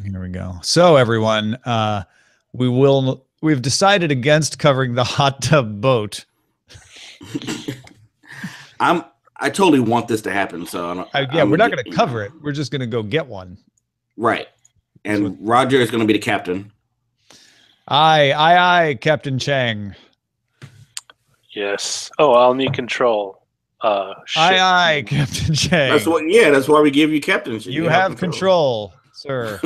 Here we go. So everyone, we've decided against covering the hot tub boat. I totally want this to happen. So we're not going to cover it. We're just going to go get one. Right. And Roger is going to be the captain. Aye, Captain Chang. Yes. Oh, I'll need control. Aye, Captain Chang. That's why we give you captainship. You have control, sir.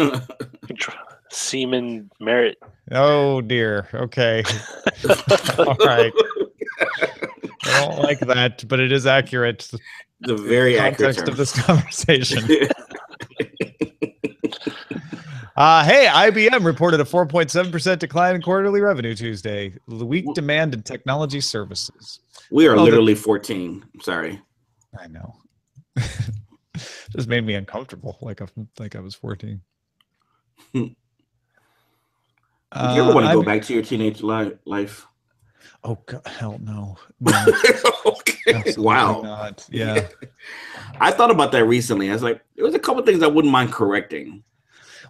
Seaman Merritt. Oh dear. Okay. All right. I don't like that, but it is accurate. The very accurate context of this conversation. Hey, IBM reported a 4.7% decline in quarterly revenue Tuesday. Weak demand in technology services. We are literally 14. Sorry. I know. Just made me uncomfortable, like I was 14. Do you ever want to go back to your teenage life? Oh God, hell no. Okay. Wow. Not. Yeah. I thought about that recently. I was like, there was a couple of things I wouldn't mind correcting.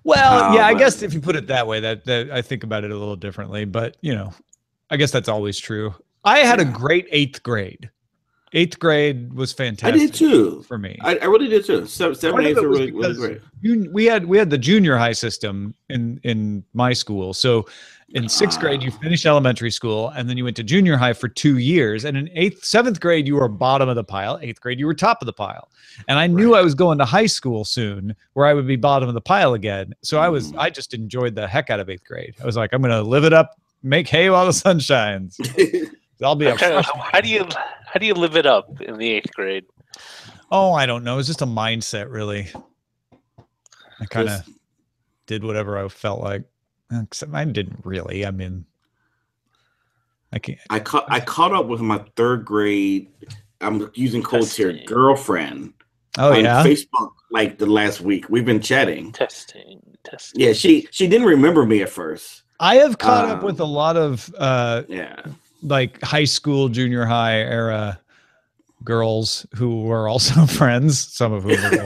Well, yeah, I guess if you put it that way, that I think about it a little differently. But I guess that's always true. I had a great 8th grade. 8th grade was fantastic. I did too. For me. I really did too. 7 and 8 were really great. We had the junior high system in my school. So in 6th grade, you finished elementary school, and then you went to junior high for 2 years. And in 7th grade, you were bottom of the pile. 8th grade, you were top of the pile. And I knew I was going to high school soon, where I would be bottom of the pile again. So I just enjoyed the heck out of 8th grade. I was like, I'm going to live it up, make hay while the sun shines. I'll be a How do you live it up in the 8th grade? Oh, I don't know. It's just a mindset, really. I kind of did whatever I felt like. Except I didn't really. I mean, I can't. I caught up with my 3rd grade. I'm using quotes here. Girlfriend. Oh on yeah. Facebook like the last week. We've been chatting. Testing. Yeah, she didn't remember me at first. I have caught up with a lot of like high school, junior high era girls who were also friends, some of whom were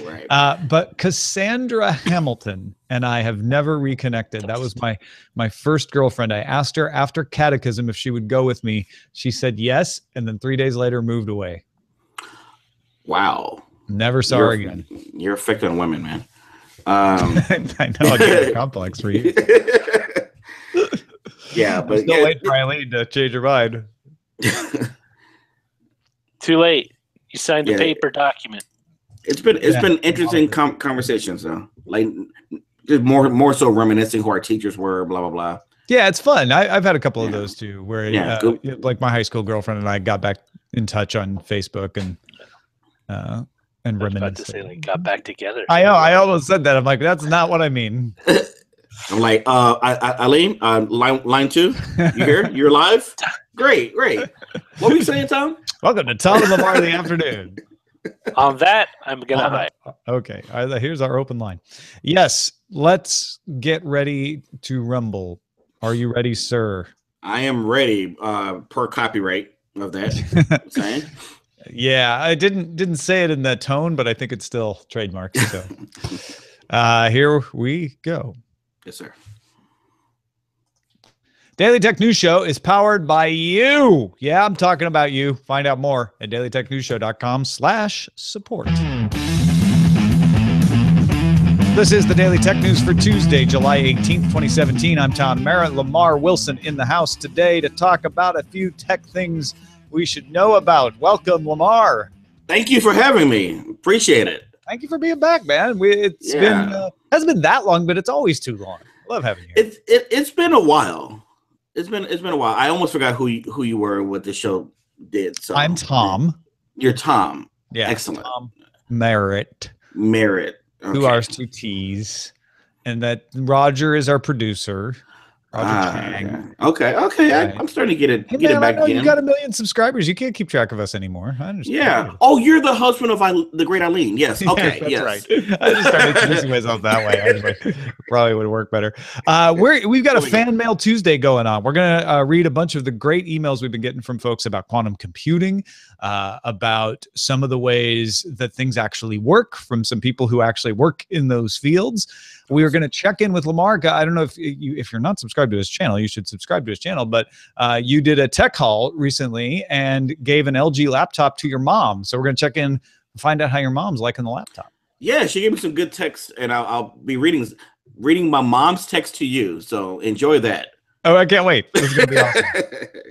right. But Cassandra Hamilton and I have never reconnected. That was my first girlfriend. I asked her after catechism if she would go with me. She said yes, and then 3 days later moved away. Wow. Never saw her again. You're affecting women, man. I know, I get a complex for you. Yeah, but still late for Eileen to change her mind. Too late. You signed the paper document. It's been interesting conversations though. Like just more so reminiscing who our teachers were, blah blah blah. Yeah, it's fun. I've had a couple of those too, where like my high school girlfriend and I got back in touch on Facebook and reminisced. To say like got back together. I know. I almost said that. I'm like, that's not what I mean. I'm like, Eileen, line 2, you here? You're live? Great. What were you saying, Tom? Welcome to Tom and Lamar in the afternoon. On that, I'm gonna hide. Okay, here's our open line. Yes, let's get ready to rumble. Are you ready, sir? I am ready. Per copyright of that. Saying. Yeah, I didn't say it in that tone, but I think it's still trademarked. So, here we go. Yes, sir. Daily Tech News Show is powered by you. Yeah, I'm talking about you. Find out more at dailytechnewsshow.com/support. This is the Daily Tech News for Tuesday, July 18th, 2017. I'm Tom Merritt. Lamar Wilson in the house today to talk about a few tech things we should know about. Welcome, Lamar. Thank you for having me. Appreciate it. Thank you for being back, man. It's been hasn't been that long, but it's always too long. I love having you. It's been a while. It's been a while. I almost forgot who you were and what the show did. So I'm Tom. You're Tom. Yeah. Excellent. Tom Merritt. Okay. Who are 2 T's. And that Roger is our producer. Roger Chang. Yeah. Okay. Right. I'm starting to get it. Hey, get man, it back I know again. you got 1 million subscribers. You can't keep track of us anymore. I understand. Yeah. Oh, you're the husband of the great Eileen. Yes. Okay. Yes, that's right. I just started introducing myself that way. Actually, probably would work better. We've got a Fan Mail Tuesday going on. We're gonna read a bunch of the great emails we've been getting from folks about quantum computing, about some of the ways that things actually work from some people who actually work in those fields. We are going to check in with Lamar. I don't know if you're not subscribed to his channel, you should subscribe to his channel. But you did a tech haul recently and gave an LG laptop to your mom. So we're going to check in and find out how your mom's liking the laptop. Yeah, she gave me some good text, and I'll be reading my mom's text to you. So enjoy that. Oh, I can't wait. This is going to be awesome.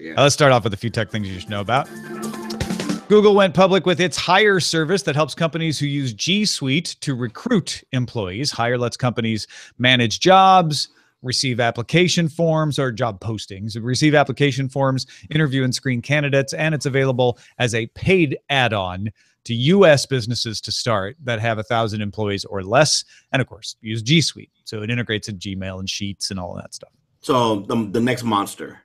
Yeah. Let's start off with a few tech things you should know about. Google went public with its Hire service that helps companies who use G Suite to recruit employees. Hire lets companies manage jobs, receive application forms or job postings, receive application forms, interview and screen candidates, and it's available as a paid add-on to U.S. businesses to start that have 1,000 employees or less, and of course, use G Suite. So it integrates in Gmail and Sheets and all of that stuff. So the next monster.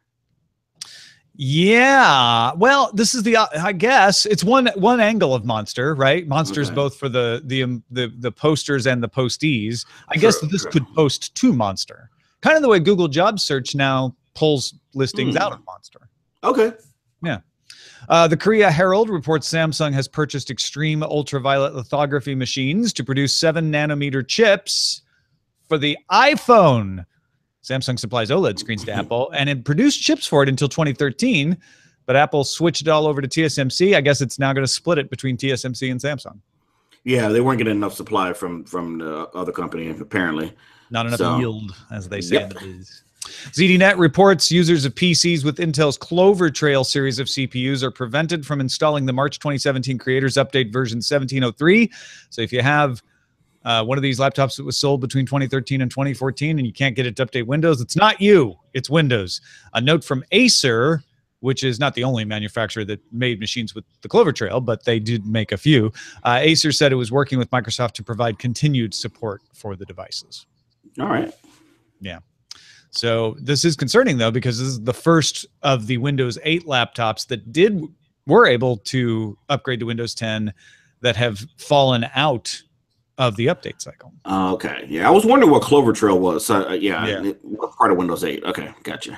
Yeah, well, this is I guess it's one angle of Monster, right? Monster's both for the posters and the postees. I guess this could post to Monster, kind of the way Google Job Search now pulls listings out of Monster. Okay. Yeah. The Korea Herald reports Samsung has purchased extreme ultraviolet lithography machines to produce 7-nanometer chips for the iPhone. Samsung supplies OLED screens to Apple, and it produced chips for it until 2013, but Apple switched it all over to TSMC. I guess it's now going to split it between TSMC and Samsung. Yeah, they weren't getting enough supply from the other company, apparently. Not enough yield, as they say in the biz. ZDNet reports users of PCs with Intel's Clover Trail series of CPUs are prevented from installing the March 2017 Creators Update version 1703. So if you have one of these laptops that was sold between 2013 and 2014 and you can't get it to update Windows, it's not you, it's Windows. A note from Acer, which is not the only manufacturer that made machines with the Clover Trail, but they did make a few. Acer said it was working with Microsoft to provide continued support for the devices. All right. Yeah. So this is concerning, though, because this is the first of the Windows 8 laptops that were able to upgrade to Windows 10 that have fallen out of the update cycle. Okay. Yeah, I was wondering what Clover Trail was. What part of Windows 8? Okay, gotcha.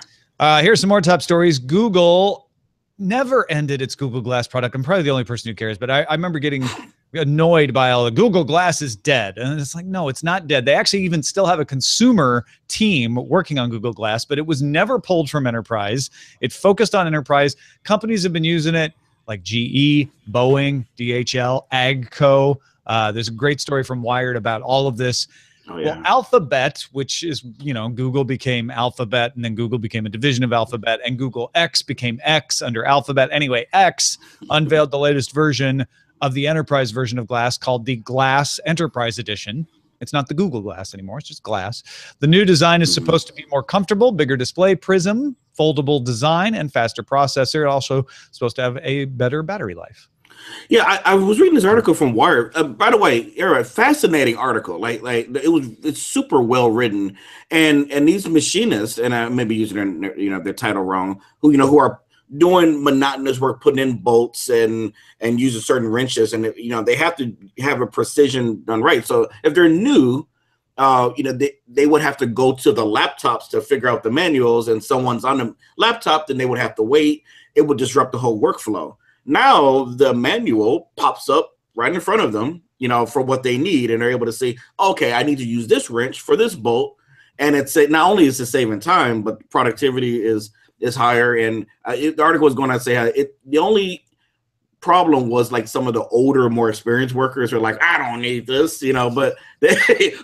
Here's some more top stories. Google never ended its Google Glass product. I'm probably the only person who cares, but I remember getting annoyed by all the Google Glass is dead. And it's like, no, it's not dead. They actually even still have a consumer team working on Google Glass, but it was never pulled from enterprise. It focused on enterprise. Companies have been using it like GE, Boeing, DHL, AGCO. There's a great story from Wired about all of this. Oh, yeah. Well, Alphabet, which is, Google became Alphabet, and then Google became a division of Alphabet, and Google X became X under Alphabet. Anyway, X unveiled the latest version of the enterprise version of Glass called the Glass Enterprise Edition. It's not the Google Glass anymore. It's just Glass. The new design is supposed to be more comfortable, bigger display, prism, foldable design, and faster processor. Also supposed to have a better battery life. Yeah, I was reading this article from Wired. By the way, Era, fascinating article. It's super well written, and these machinists, and I may be using their title wrong, who are doing monotonous work, putting in bolts and using certain wrenches, and they have to have a precision done right. So if they're new, they would have to go to the laptops to figure out the manuals, and someone's on the laptop, then they would have to wait. It would disrupt the whole workflow. Now the manual pops up right in front of them, for what they need, and they're able to say, okay, I need to use this wrench for this bolt, and not only is it saving time, but productivity is higher. And the article was going to say the only problem was like some of the older, more experienced workers are like, I don't need this, but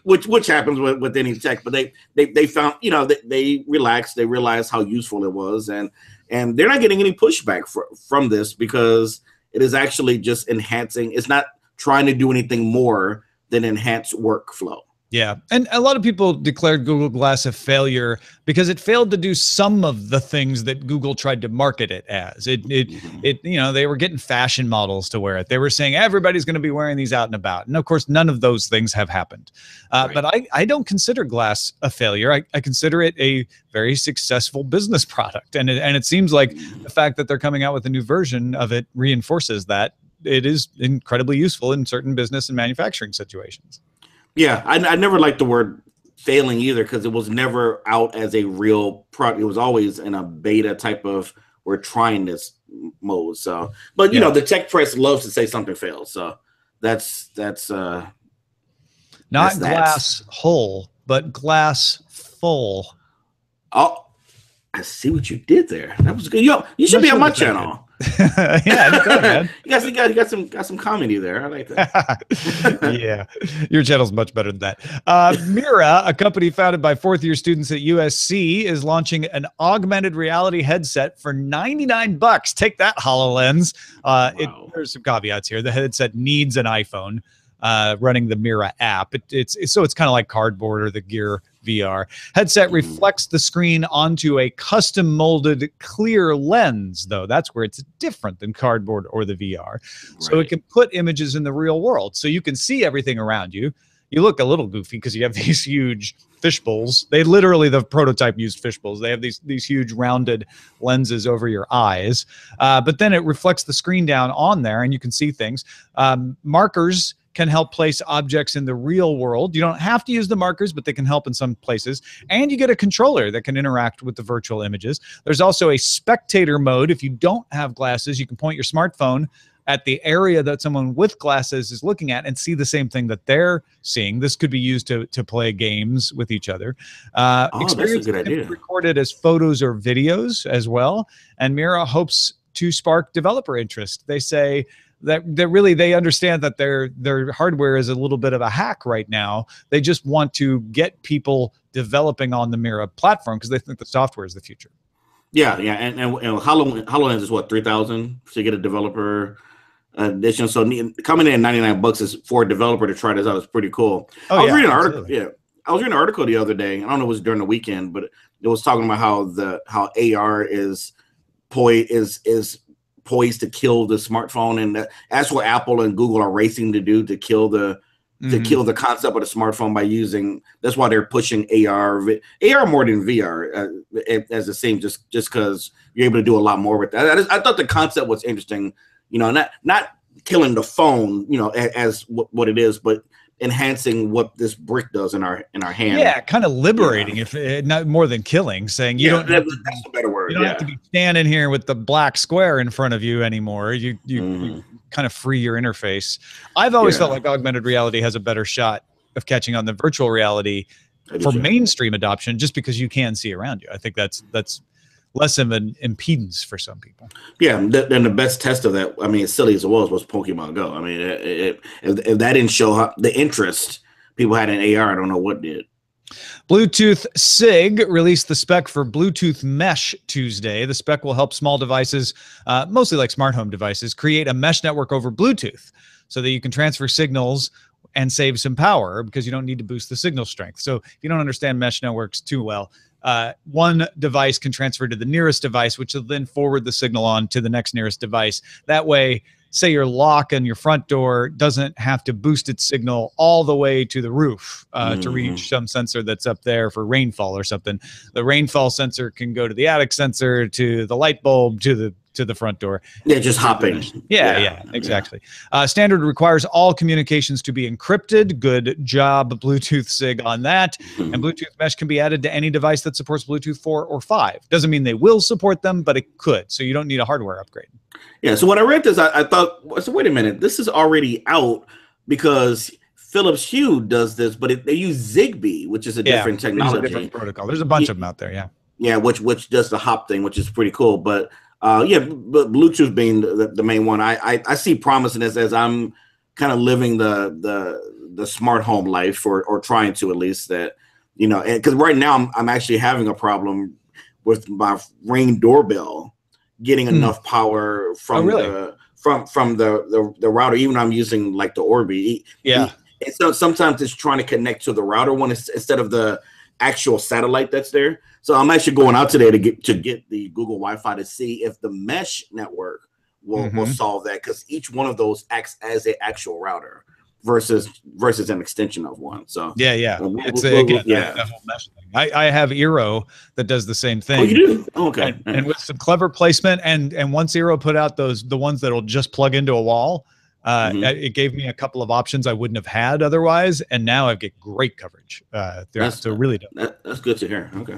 which happens with any tech. But they found, they relaxed, they realized how useful it was, and they're not getting any pushback from this because it is actually just enhancing. It's not trying to do anything more than enhance workflow. Yeah. And a lot of people declared Google Glass a failure because it failed to do some of the things that Google tried to market it as. They were getting fashion models to wear it. They were saying everybody's going to be wearing these out and about. And of course, none of those things have happened. Right. But I don't consider Glass a failure. I consider it a very successful business product. And it seems like the fact that they're coming out with a new version of it reinforces that it is incredibly useful in certain business and manufacturing situations. Yeah, I never liked the word failing either because it was never out as a real product. It was always in a beta type of we're trying this mode. So, but you know, the tech press loves to say something failed. So that's not glass whole, but glass full. Oh, I see what you did there. That was good. You should be on my channel. Yeah, anytime, man. you got some comedy there. I like that. Yeah, your channel's much better than that. Mira, a company founded by fourth-year students at USC, is launching an augmented reality headset for $99. Take that, HoloLens. There's some caveats here. The headset needs an iPhone running the Mira app. It's kind of like Cardboard or the Gear VR. Headset reflects the screen onto a custom molded clear lens, though. That's where it's different than Cardboard or the VR. Right. So it can put images in the real world. So you can see everything around you. You look a little goofy because you have these huge fish bowls. The prototype used fish bowls. They have these huge rounded lenses over your eyes. But then it reflects the screen down on there and you can see things. Markers can help place objects in the real world. You don't have to use the markers, but they can help in some places. And you get a controller that can interact with the virtual images. There's also a spectator mode. If you don't have glasses, you can point your smartphone at the area that someone with glasses is looking at and see the same thing that they're seeing. This could be used to play games with each other. That's a good idea. Recorded as photos or videos as well. And Mira hopes to spark developer interest. They say that they understand that their hardware is a little bit of a hack right now. They just want to get people developing on the Mira platform because they think the software is the future. Yeah, and HoloLens is what, 3,000 to get a developer edition. So coming in at $99 is for a developer to try this out. It's pretty cool. I was reading an article. Yeah, I was reading an article the other day. I don't know if it was during the weekend, but it was talking about how AR is poised to kill the smartphone, and that's what Apple and Google are racing to do to kill the concept of the smartphone by using. That's why they're pushing AR more than VR as the same, just because you're able to do a lot more with that. I thought the concept was interesting, not killing the phone, as what it is, but enhancing what this brick does in our hand. Yeah, kind of liberating, if not more than killing. Saying that's a better word. You don't have to be standing here with the black square in front of you anymore. You kind of free your interface. I've always felt like augmented reality has a better shot of catching on the virtual reality for mainstream adoption, just because you can see around you. I think that's less of an impedance for some people. Yeah, and the best test of that, I mean, as silly as it was Pokemon Go. I mean, if that didn't show the interest people had in AR, I don't know what did. Bluetooth SIG released the spec for Bluetooth Mesh Tuesday. The spec will help small devices, mostly like smart home devices, create a mesh network over Bluetooth so that you can transfer signals and save some power because you don't need to boost the signal strength. So if you don't understand mesh networks too well, one device can transfer to the nearest device, which will then forward the signal on to the next nearest device. That way, say your lock on your front door doesn't have to boost its signal all the way to the roof to reach some sensor that's up there for rainfall or something. The rainfall sensor can go to the attic sensor, to the light bulb, to the front door. Yeah, just hopping. Yeah, exactly. Standard requires all communications to be encrypted. Good job, Bluetooth SIG, on that. And Bluetooth Mesh can be added to any device that supports Bluetooth 4 or 5. Doesn't mean they will support them, but it could. So you don't need a hardware upgrade. Yeah, so when I read this, I thought, so wait a minute, this is already out because Philips Hue does this, but they use Zigbee, which is a different technology. A different protocol. There's a bunch of them out there, Yeah, which does the hop thing, which is pretty cool. But but Bluetooth being the main one, I see promise in this as I'm kind of living the smart home life, or trying to, at least, that, because right now I'm actually having a problem with my Ring doorbell getting enough power from the router, even though I'm using like the Orbi. And so sometimes it's trying to connect to the router one instead of the actual satellite that's there. So I'm actually going out today to get the Google Wi-Fi to see if the mesh network will solve that, because each one of those acts as an actual router versus an extension of one. So yeah, it's that whole mesh thing. I have Eero that does the same thing. Oh, you do? Oh, okay. And with some clever placement, and once Eero put out the ones that'll just plug into a wall, it gave me a couple of options I wouldn't have had otherwise, and now I get great coverage. So really dope. That's good to hear. Okay.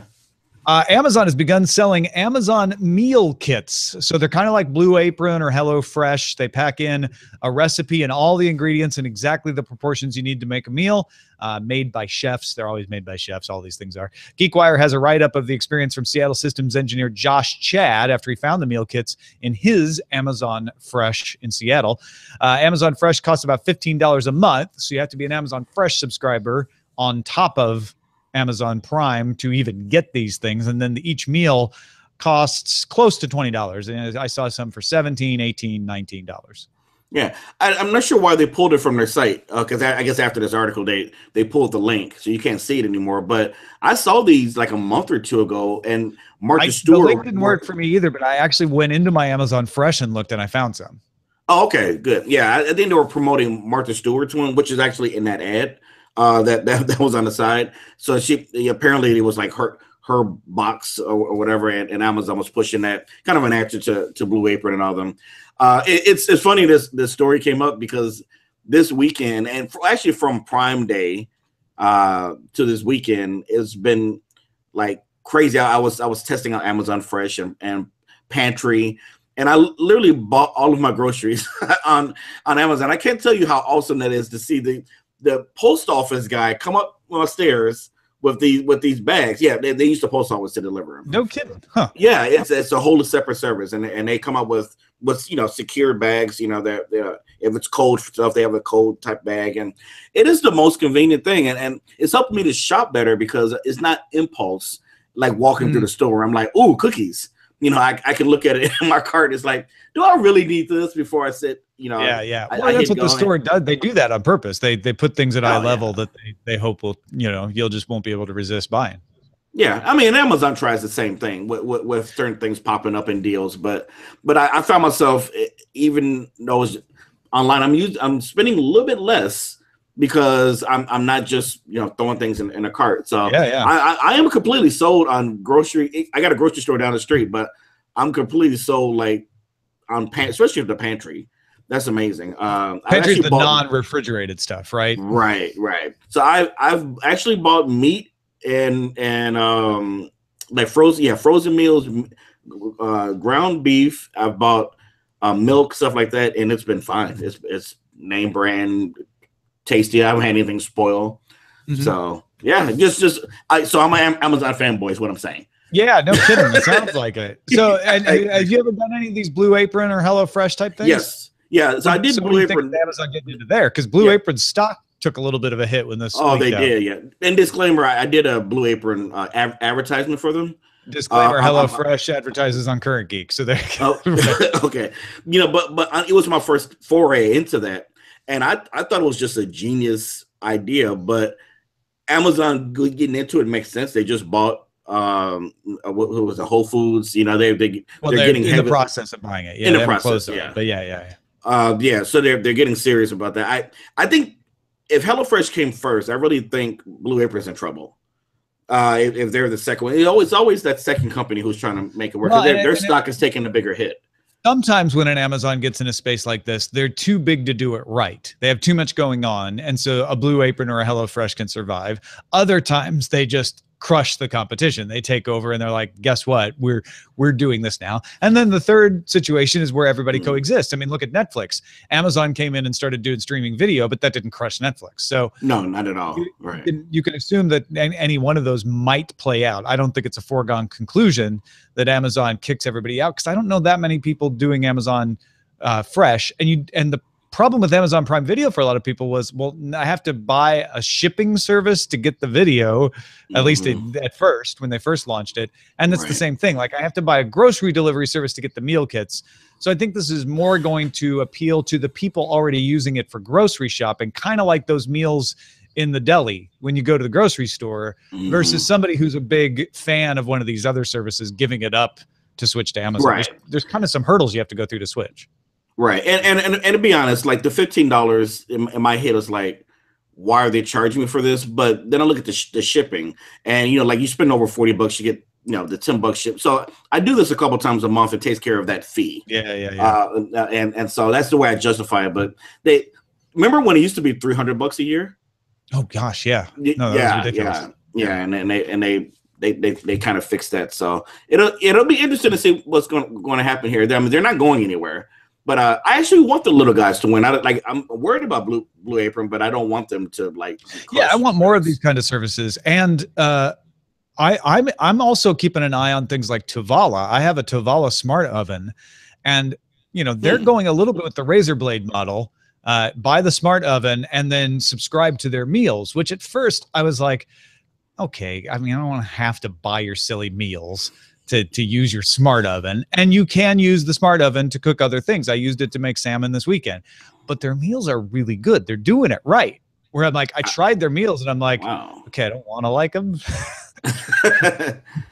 Amazon has begun selling Amazon meal kits. So they're kind of like Blue Apron or HelloFresh. They pack in a recipe and all the ingredients in exactly the proportions you need to make a meal, made by chefs. They're always made by chefs. All these things are. GeekWire has a write-up of the experience from Seattle systems engineer Josh Chad after he found the meal kits in his Amazon Fresh in Seattle. Amazon Fresh costs about $15 a month, so you have to be an Amazon Fresh subscriber on top of Amazon Prime to even get these things. And then each meal costs close to $20. And I saw some for $17, $18, $19. Yeah, I'm not sure why they pulled it from their site, because I guess after this article they pulled the link, so you can't see it anymore. But I saw these like a month or two ago, and Martha Stewart. The link didn't work for me either, but I actually went into my Amazon Fresh and looked, and I found some. Oh, okay, good. Yeah, I think they were promoting Martha Stewart's one, which is actually in that ad. That was on the side. So apparently it was like her box or whatever, and Amazon was pushing that, kind of an answer to Blue Apron and all them. It's funny this story came up because this weekend, and actually from Prime Day to this weekend, it's been like crazy. I was testing out Amazon Fresh and Pantry, and I literally bought all of my groceries on Amazon. I can't tell you how awesome that is to see the post office guy come up on stairs with these bags. Yeah, they use the post office to deliver them. No kidding. Huh. Yeah, it's a whole separate service, and they come up with secure bags. If it's cold stuff, they have a cold type bag, and it is the most convenient thing, and it's helped me to shop better because it's not impulse like walking through the store. I'm like, ooh, cookies. I can look at it in my cart. It's like, do I really need this before I sit? Yeah. Well, that's what the store does. They do that on purpose. They put things at eye level that they hope will, you'll just won't be able to resist buying. Yeah, I mean, Amazon tries the same thing with certain things popping up in deals, but I found myself, even though it's online, I'm spending a little bit less because I'm not just throwing things in a cart. So yeah. I am completely sold on grocery. I got a grocery store down the street, but I'm completely sold on especially the pantry. That's amazing. Pantry's the non-refrigerated stuff, right? Right. So I've actually bought meat and like frozen meals, ground beef. I've bought milk, stuff like that, and it's been fine. It's name brand, tasty. I haven't had anything spoil. So yeah, so I'm an Amazon fanboy is what I'm saying. Yeah, no kidding. It sounds like it. So and have you ever done any of these Blue Apron or HelloFresh type things? Yes. Yeah. So I did Blue Apron. Amazon getting into there because Blue Apron stock took a little bit of a hit when this. Oh, they did. Yeah. And disclaimer, I did a Blue Apron advertisement for them. Disclaimer: HelloFresh advertises on Current Geek, so there you go. Okay. But it was my first foray into that. And I thought it was just a genius idea, but Amazon getting into it makes sense. They just bought what was the Whole Foods? They're getting in the process of buying it. Yeah, in the process, but yeah. So they're getting serious about that. I think if HelloFresh came first, I really think Blue Apron's in trouble. If they're the second one, it's always that second company who's trying to make it work. Well, their stock is taking a bigger hit. Sometimes when an Amazon gets in a space like this, they're too big to do it right. They have too much going on. And so a Blue Apron or a HelloFresh can survive. Other times they just crush the competition. They take over and they're like, guess what? We're doing this now. And then the third situation is where everybody coexists. I mean, look at Netflix. Amazon came in and started doing streaming video, but that didn't crush Netflix. So no, not at all. Right. You can assume that any one of those might play out. I don't think it's a foregone conclusion that Amazon kicks everybody out because I don't know that many people doing Amazon Fresh. And the problem with Amazon Prime Video for a lot of people was, well, I have to buy a shipping service to get the video, at least at first when they first launched it. And it's the same thing. Like I have to buy a grocery delivery service to get the meal kits. So I think this is more going to appeal to the people already using it for grocery shopping, kind of like those meals in the deli when you go to the grocery store, versus somebody who's a big fan of one of these other services giving it up to switch to Amazon. Right. There's kind of some hurdles you have to go through to switch. Right. And to be honest, like the $15 in my head is like, why are they charging me for this? But then I look at the shipping, and like you spend over $40, you get the $10 ship. So I do this a couple times a month. It takes care of that fee. Yeah. And so that's the way I justify it. But they remember when it used to be $300 a year. Oh gosh, yeah. No, that was ridiculous. Yeah, and they kind of fixed that. So it'll be interesting to see what's going to happen here. I mean, they're not going anywhere. But I actually want the little guys to win. I'm worried about Blue Apron, but I don't want them to like. Yeah, I want more of these kind of services, and I'm also keeping an eye on things like Tuvala. I have a Tuvala smart oven, and they're going a little bit with the razor blade model. Buy the smart oven and then subscribe to their meals. Which at first I was like, okay, I mean, I don't want to have to buy your silly meals to use your smart oven, and you can use the smart oven to cook other things. I used it to make salmon this weekend, but their meals are really good. They're doing it right. Where I'm like, I tried their meals and I'm like, wow. Okay, I don't want to like them.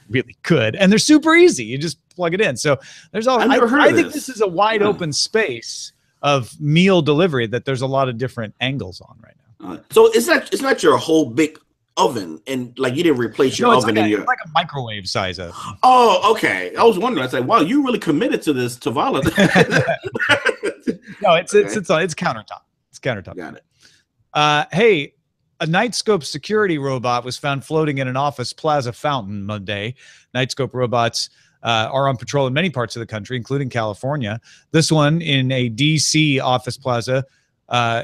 Really good. And they're super easy. You just plug it in. So there's all, I think this is a wide open space of meal delivery that there's a lot of different angles on right now. So it's not your whole big oven, and like you didn't replace your oven in your, like a microwave size oven. Oh, okay. I was wondering. I was like, wow, you really committed to this Tuvala. No, it's countertop. It's countertop. Got it. Hey, a Nightscope security robot was found floating in an office plaza fountain Monday. Nightscope robots are on patrol in many parts of the country, including California. This one in a DC office plaza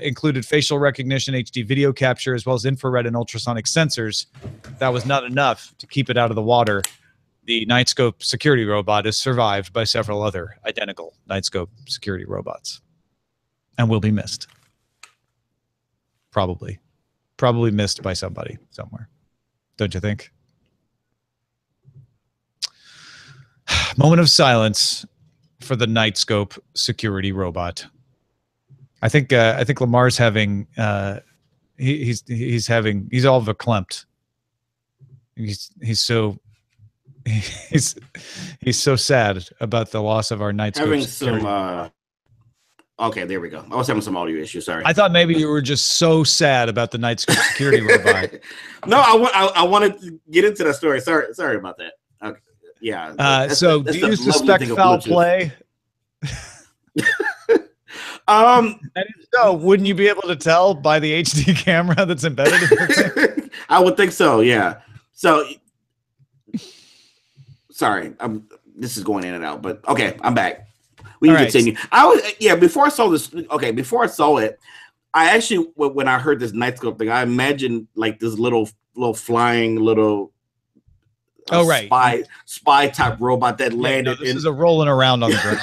included facial recognition, HD video capture, as well as infrared and ultrasonic sensors. That was not enough to keep it out of the water. The Nightscope security robot is survived by several other identical Nightscope security robots and will be missed. Probably missed by somebody somewhere. Don't you think? Moment of silence for the Nightscope security robot. I think Lamar's having he's all verklempt. He's so sad about the loss of our Nightscope. Having some okay, there we go. I was having some audio issues. Sorry. I thought maybe you were just so sad about the Nightscope security robot. No, I wanted to get into that story. Sorry about that. Okay. Yeah. So do you suspect foul play? So wouldn't you be able to tell by the HD camera that's embedded in the thing? I would think so. Yeah. So sorry, this is going in and out, but okay, I'm back. We can continue. Before I saw this. Okay, before I saw it, I actually when I heard this Nightscope thing, I imagined like this little flying spy type robot that landed. This is a rolling around on the ground.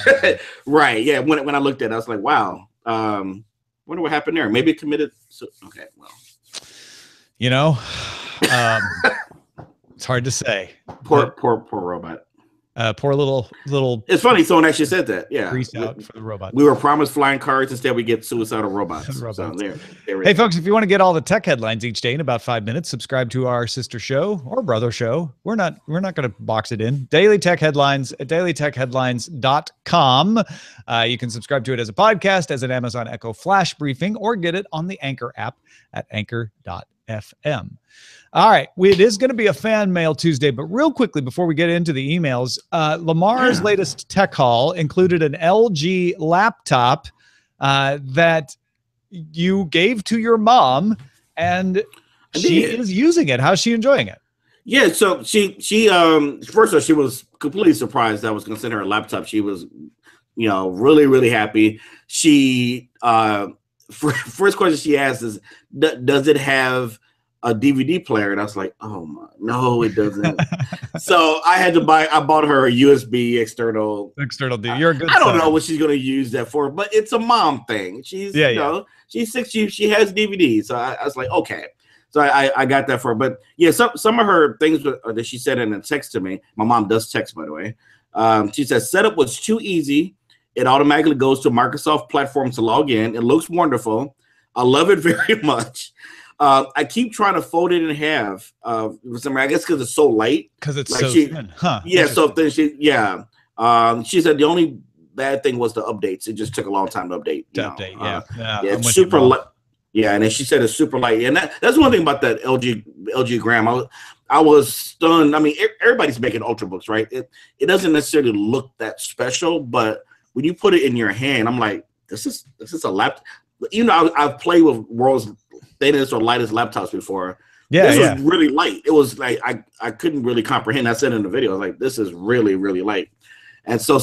Right. Yeah. When I looked at it, I was like, wow. Wonder what happened there. Maybe it committed. Okay. Well, it's hard to say. Poor robot. Poor little. It's funny. Someone actually said that. Yeah. Grease out for the robot. We were promised flying cars. Instead, we get suicidal robots. So there hey, folks, if you want to get all the tech headlines each day in about 5 minutes, subscribe to our sister show or brother show. We're not going to box it in. Daily Tech Headlines at dailytechheadlines.com. You can subscribe to it as a podcast, as an Amazon Echo flash briefing, or get it on the Anchor app at anchor.fm. All right. It is going to be a fan mail Tuesday, but real quickly before we get into the emails, Lamar's latest tech haul included an LG laptop that you gave to your mom, and she is using it. How's she enjoying it? Yeah. So she first of all, she was completely surprised that I was going to send her a laptop. She was, really, really happy. She first question she asked is, does it have a DVD player? And I was like, oh my, no, it doesn't. So I bought her a USB external. You're a good I don't know what she's going to use that for, but it's a mom thing. She's, she's 6. She has DVDs. So I was like, okay. So I got that for her. But yeah, some of her things that she said in a text to me, my mom does text, by the way. She said, setup was too easy. It automatically goes to Microsoft platform to log in. It looks wonderful. I love it very much. I keep trying to fold it in half. For some reason, I guess because it's so light. Because it's like so thin. Huh. Yeah, so then she said the only bad thing was the updates. It just took a long time to update. It's super light. Yeah, and then she said it's super light. And that's one thing about that LG Gram. I was stunned. I mean, everybody's making Ultrabooks, right? It doesn't necessarily look that special, but when you put it in your hand, I'm like, this is a laptop. You know, I've played with world's thinnest or lightest laptops before. Yeah, this was really light. It was like I couldn't really comprehend. I said in the video, I was like, this is really, really light. And so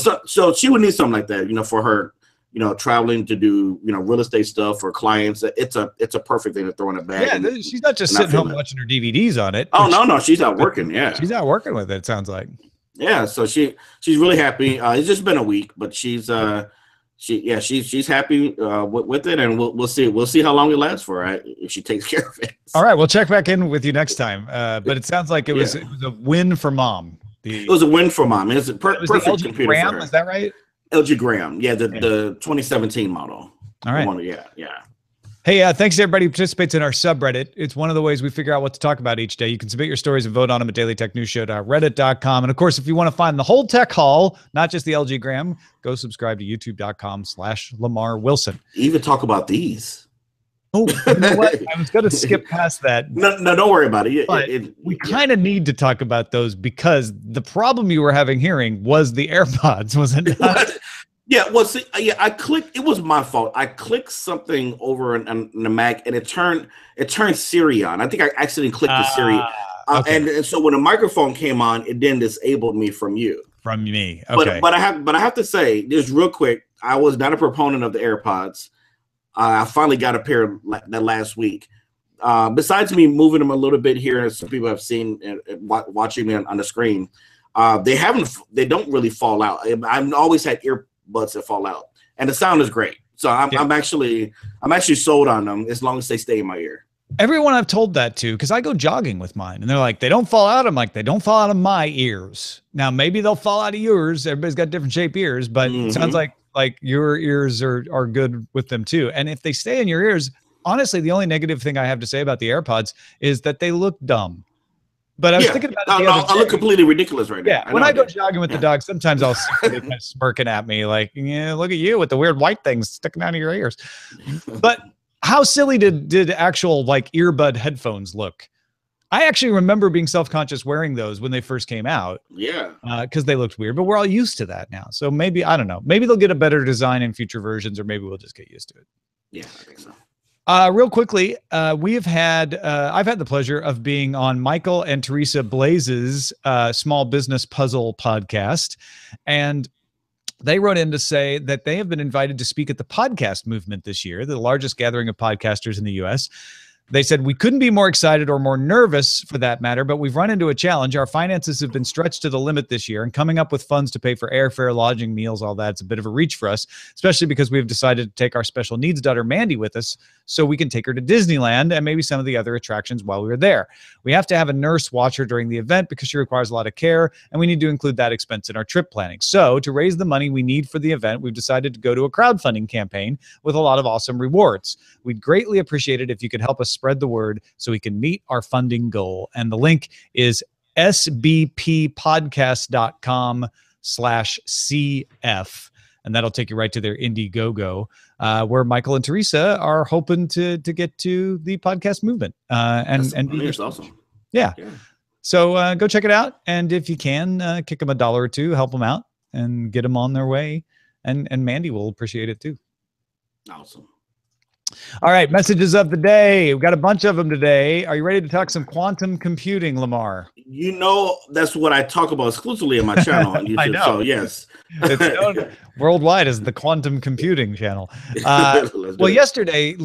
she would need something like that, you know, for her, you know, traveling to do, you know, real estate stuff for clients. It's a perfect thing to throw in a bag. Yeah, she's not just sitting home watching her DVDs on it. Oh no, she's out working. Yeah, she's out working with it. It sounds like. Yeah, so she's really happy. It's just been a week, but she's happy with it, and we'll see how long it lasts for if she takes care of it. All right, we'll check back in with you next time. But it sounds like it was a win for mom. It was a win for mom. It's a perfect LG computer Gram, for her. is that right? LG Gram, the 2017 model. All right. Yeah. Hey, thanks to everybody who participates in our subreddit. It's one of the ways we figure out what to talk about each day. You can submit your stories and vote on them at dailytechnewsshow.reddit.com. And of course, if you want to find the whole tech haul, not just the LG Gram, go subscribe to youtube.com/Lamar Wilson. Even talk about these. Oh, you know what? I was going to skip past that. No, don't worry about it. We kind of need to talk about those because the problem you were having hearing was the AirPods, was it not? Yeah, well, see, I clicked. It was my fault. I clicked something over on the Mac, and it turned Siri on. I think I accidentally clicked the Siri, okay. and so when the microphone came on, it then disabled me from you. From me, okay. But I have to say, just real quick, I was not a proponent of the AirPods. I finally got a pair that last week. Besides me moving them a little bit here, as some people have seen watching me on the screen, they don't really fall out. I've always had earbuds that fall out, and the sound is great. So I'm actually sold on them as long as they stay in my ear. Everyone I've told that to, because I go jogging with mine, and they're like, they don't fall out. I'm like, they don't fall out of my ears. Now maybe they'll fall out of yours. Everybody's got different shaped ears, but it sounds like your ears are good with them too. And if they stay in your ears, honestly, the only negative thing I have to say about the AirPods is that they look dumb. But I was thinking about it. I look completely ridiculous right now. Yeah, when I go jogging with the dog, sometimes I'll see them kind of smirking at me like, yeah, look at you with the weird white things sticking out of your ears. But how silly did actual like earbud headphones look? I actually remember being self-conscious wearing those when they first came out. Yeah. Because they looked weird, but we're all used to that now. So maybe, I don't know, maybe they'll get a better design in future versions, or maybe we'll just get used to it. Yeah, I think so. Real quickly, I've had the pleasure of being on Michael and Teresa Blaze's small business puzzle podcast. And they wrote in to say that they have been invited to speak at the podcast movement this year, the largest gathering of podcasters in the U.S. They said, we couldn't be more excited or more nervous for that matter, but we've run into a challenge. Our finances have been stretched to the limit this year, and coming up with funds to pay for airfare, lodging, meals, all that's a bit of a reach for us, especially because we've decided to take our special needs daughter, Mandy, with us so we can take her to Disneyland and maybe some of the other attractions while we were there. We have to have a nurse watch her during the event because she requires a lot of care, and we need to include that expense in our trip planning. So to raise the money we need for the event, we've decided to go to a crowdfunding campaign with a lot of awesome rewards. We'd greatly appreciate it if you could help us spread the word so we can meet our funding goal. And the link is sbppodcast.com/CF. And that'll take you right to their Indiegogo, where Michael and Teresa are hoping to get to the podcast movement. And it's awesome. Yeah. So go check it out. And if you can, kick them $1 or $2, help them out and get them on their way. And Mandy will appreciate it too. Awesome. All right, messages of the day. We've got a bunch of them today. Are you ready to talk some quantum computing, Lamar? You know, that's what I talk about exclusively on my channel on YouTube. I know. So, yes. It's known worldwide as the quantum computing channel. Well, yesterday,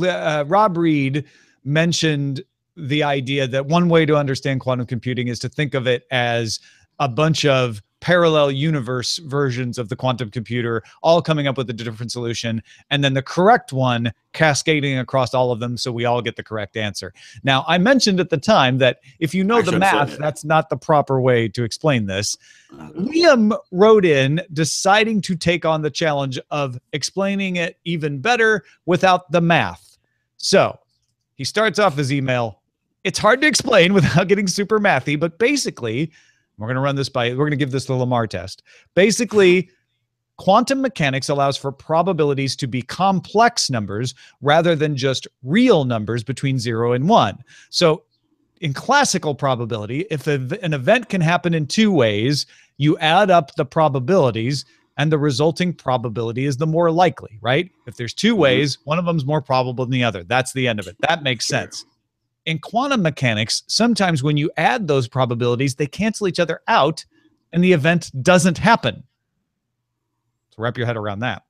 Rob Reed mentioned the idea that one way to understand quantum computing is to think of it as a bunch of parallel universe versions of the quantum computer, all coming up with a different solution, and then the correct one cascading across all of them so we all get the correct answer. Now, I mentioned at the time that if you know the math, that's not the proper way to explain this. Liam wrote in deciding to take on the challenge of explaining it even better without the math. So he starts off his email. It's hard to explain without getting super mathy, but basically, we're going to give this the Lamar test. Basically, quantum mechanics allows for probabilities to be complex numbers rather than just real numbers between 0 and 1. So in classical probability, if an event can happen in two ways, you add up the probabilities and the resulting probability is the more likely, right? If there's two ways, one of them's more probable than the other. That's the end of it. That makes sense. In quantum mechanics, sometimes when you add those probabilities, they cancel each other out and the event doesn't happen. So wrap your head around that.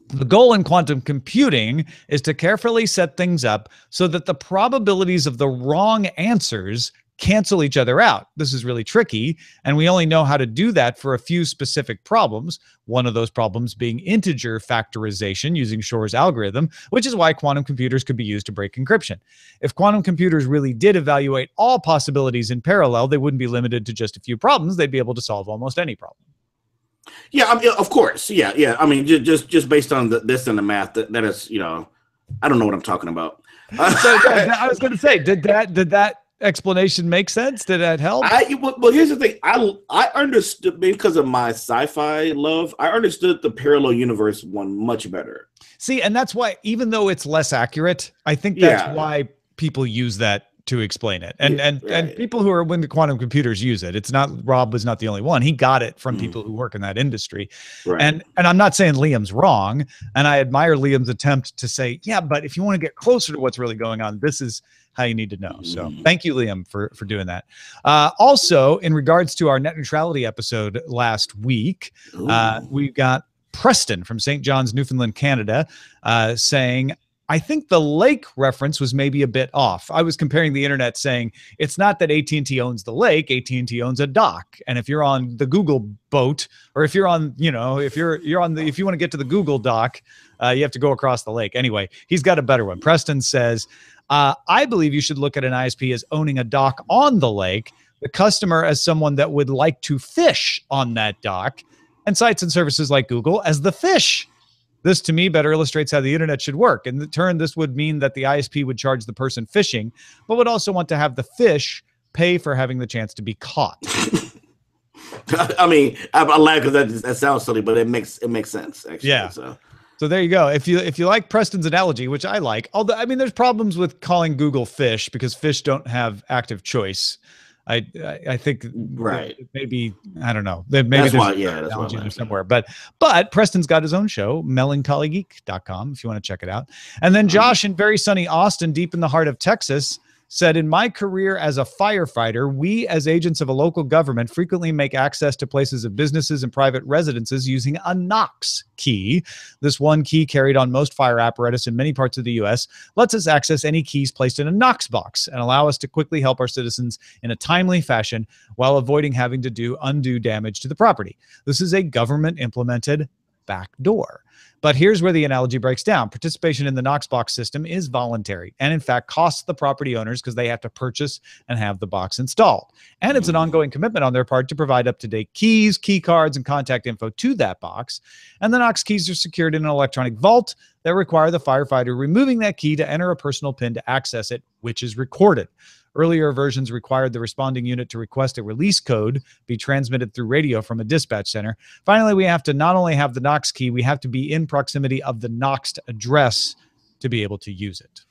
The goal in quantum computing is to carefully set things up so that the probabilities of the wrong answers cancel each other out. This is really tricky, and we only know how to do that for a few specific problems. One of those problems being integer factorization using Shor's algorithm, which is why quantum computers could be used to break encryption. If quantum computers really did evaluate all possibilities in parallel, they wouldn't be limited to just a few problems. They'd be able to solve almost any problem. Yeah, I mean, of course. Yeah. I mean, just based on this and the math, that is, I don't know what I'm talking about. So I was going to say, did that explanation make sense? Did that help? Well, here's the thing. I understood, because of my sci-fi love, I understood the parallel universe one much better. See, and that's why, even though it's less accurate, I think that's why people use that to explain it. And people who are when the quantum computers use it. It's not, Rob was not the only one. He got it from people who work in that industry. Right. And I'm not saying Liam's wrong. And I admire Liam's attempt to say, yeah, but if you want to get closer to what's really going on, this is how you need to know. So thank you, Liam, for doing that. Also, in regards to our net neutrality episode last week, we got Preston from St. John's, Newfoundland, Canada, saying, I think the lake reference was maybe a bit off. I was comparing the internet saying it's not that AT&T owns the lake, AT&T owns a dock. And if you're on the Google boat, or if you're on, if you want to get to the Google dock, you have to go across the lake. Anyway, he's got a better one. Preston says, I believe you should look at an ISP as owning a dock on the lake, the customer as someone that would like to fish on that dock, and sites and services like Google as the fish. This, to me, better illustrates how the internet should work. In turn, this would mean that the ISP would charge the person fishing, but would also want to have the fish pay for having the chance to be caught. I mean, I laugh because that sounds silly, but it makes sense, actually. Yeah. So there you go. If you like Preston's analogy, which I like, although I mean, there's problems with calling Google fish because fish don't have active choice. I think maybe, I don't know. Maybe that's there's that's why somewhere. But Preston's got his own show, melancholygeek.com, if you want to check it out. And then Josh in very sunny Austin, deep in the heart of Texas, said, in my career as a firefighter, we as agents of a local government frequently make access to places of businesses and private residences using a Knox key. This one key carried on most fire apparatus in many parts of the U.S. lets us access any keys placed in a Knox box and allow us to quickly help our citizens in a timely fashion while avoiding having to do undue damage to the property. This is a government-implemented backdoor. But here's where the analogy breaks down. Participation in the Knox box system is voluntary and, in fact, costs the property owners because they have to purchase and have the box installed. And it's an ongoing commitment on their part to provide up-to-date keys, key cards, and contact info to that box. And the Knox keys are secured in an electronic vault that require the firefighter removing that key to enter a personal PIN to access it, which is recorded. Earlier versions required the responding unit to request a release code be transmitted through radio from a dispatch center. Finally, we have to not only have the Knox key, we have to be in proximity of the Knoxed address to be able to use it.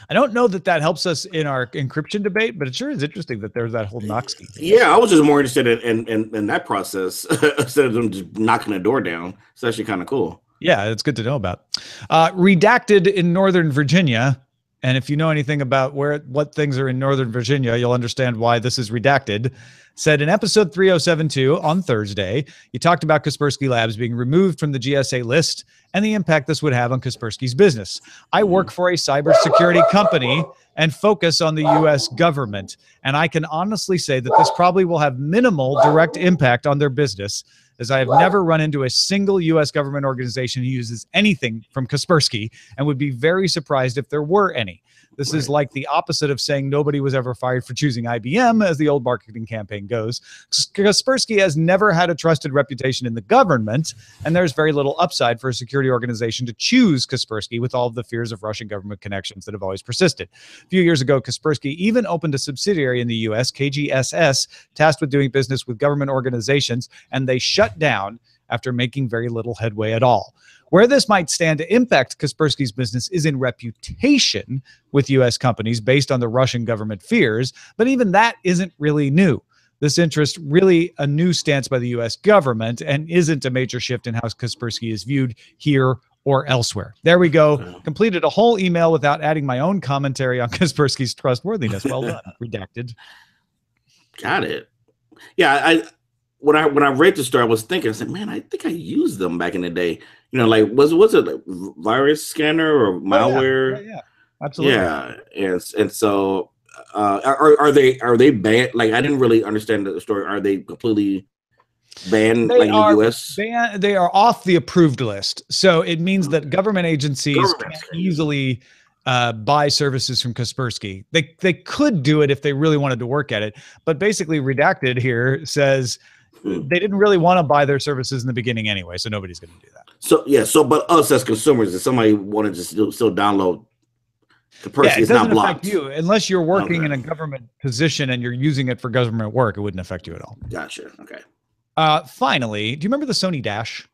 I don't know that helps us in our encryption debate, but it sure is interesting that there's that whole Knox key thing. Yeah, I was just more interested in that process instead of them just knocking the door down. It's actually kind of cool. Yeah, it's good to know about. Redacted in Northern Virginia. And if you know anything about what things are in Northern Virginia, you'll understand why this is redacted. said in episode 3072 on Thursday, you talked about Kaspersky Labs being removed from the GSA list and the impact this would have on Kaspersky's business. I work for a cybersecurity company and focus on the U.S. government, and I can honestly say that this probably will have minimal direct impact on their business, as I have never run into a single U.S. government organization who uses anything from Kaspersky and would be very surprised if there were any. This is like the opposite of saying nobody was ever fired for choosing IBM, as the old marketing campaign goes. Kaspersky has never had a trusted reputation in the government, and there's very little upside for a security organization to choose Kaspersky with all of the fears of Russian government connections that have always persisted. A few years ago, Kaspersky even opened a subsidiary in the U.S., KGSS, tasked with doing business with government organizations, and they shut down after making very little headway at all. Where this might stand to impact Kaspersky's business is in reputation with U.S. companies based on the Russian government fears, but even that isn't really new. This interest really a new stance by the U.S. government and isn't a major shift in how Kaspersky is viewed here or elsewhere. There we go. Completed a whole email without adding my own commentary on Kaspersky's trustworthiness. Well done. Redacted. Got it. Yeah, when I read the story, I was thinking, I said, man, I think I used them back in the day. You know, like was it a virus scanner or malware? Yeah, absolutely. Yeah, and so are they banned? Like I didn't really understand the story. Are they completely banned in the US? They are off the approved list. So it means that government agencies can't easily buy services from Kaspersky. They could do it if they really wanted to work at it, but basically Redacted here says they didn't really want to buy their services in the beginning anyway, so nobody's going to do that. So but us as consumers, if somebody wanted to still download Kaspersky, it's not blocked. Affect you unless you're working in a government position and you're using it for government work. It wouldn't affect you at all. Gotcha. Okay. Finally, do you remember the Sony Dash?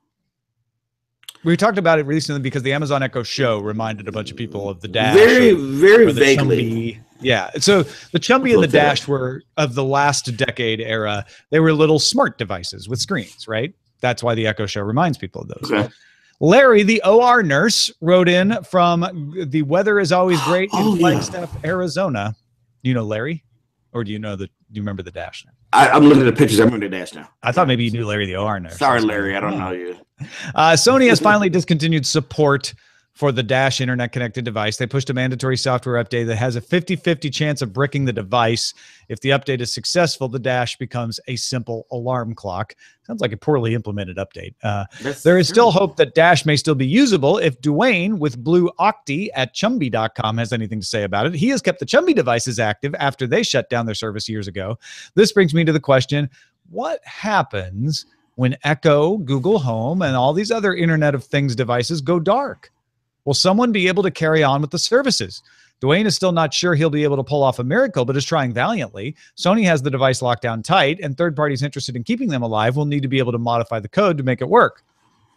We talked about it recently because the Amazon Echo Show reminded a bunch of people of the Dash. Very vaguely. Chumby. Yeah. So the Chumby and the Dash were of the last decade era. They were little smart devices with screens, right? That's why the Echo Show reminds people of those. Okay. Larry, the OR nurse, wrote in from the weather is always great in Flagstaff, Arizona. You know Larry? Or do you remember the Dash? I'm looking at the pictures. I remember the Dash now. I thought maybe you knew Larry the OR nurse. Sorry, Larry. I don't know you. Sony has finally discontinued support for the Dash internet-connected device. They pushed a mandatory software update that has a 50-50 chance of bricking the device. If the update is successful, the Dash becomes a simple alarm clock. Sounds like a poorly implemented update. There is still hope that Dash may still be usable if Dwayne with Blue Octi at Chumby.com has anything to say about it. He has kept the Chumby devices active after they shut down their service years ago. This brings me to the question, what happens when Echo, Google Home, and all these other Internet of Things devices go dark? Will someone be able to carry on with the services? Dwayne is still not sure he'll be able to pull off a miracle, but is trying valiantly. Sony has the device locked down tight, and third parties interested in keeping them alive will need to be able to modify the code to make it work.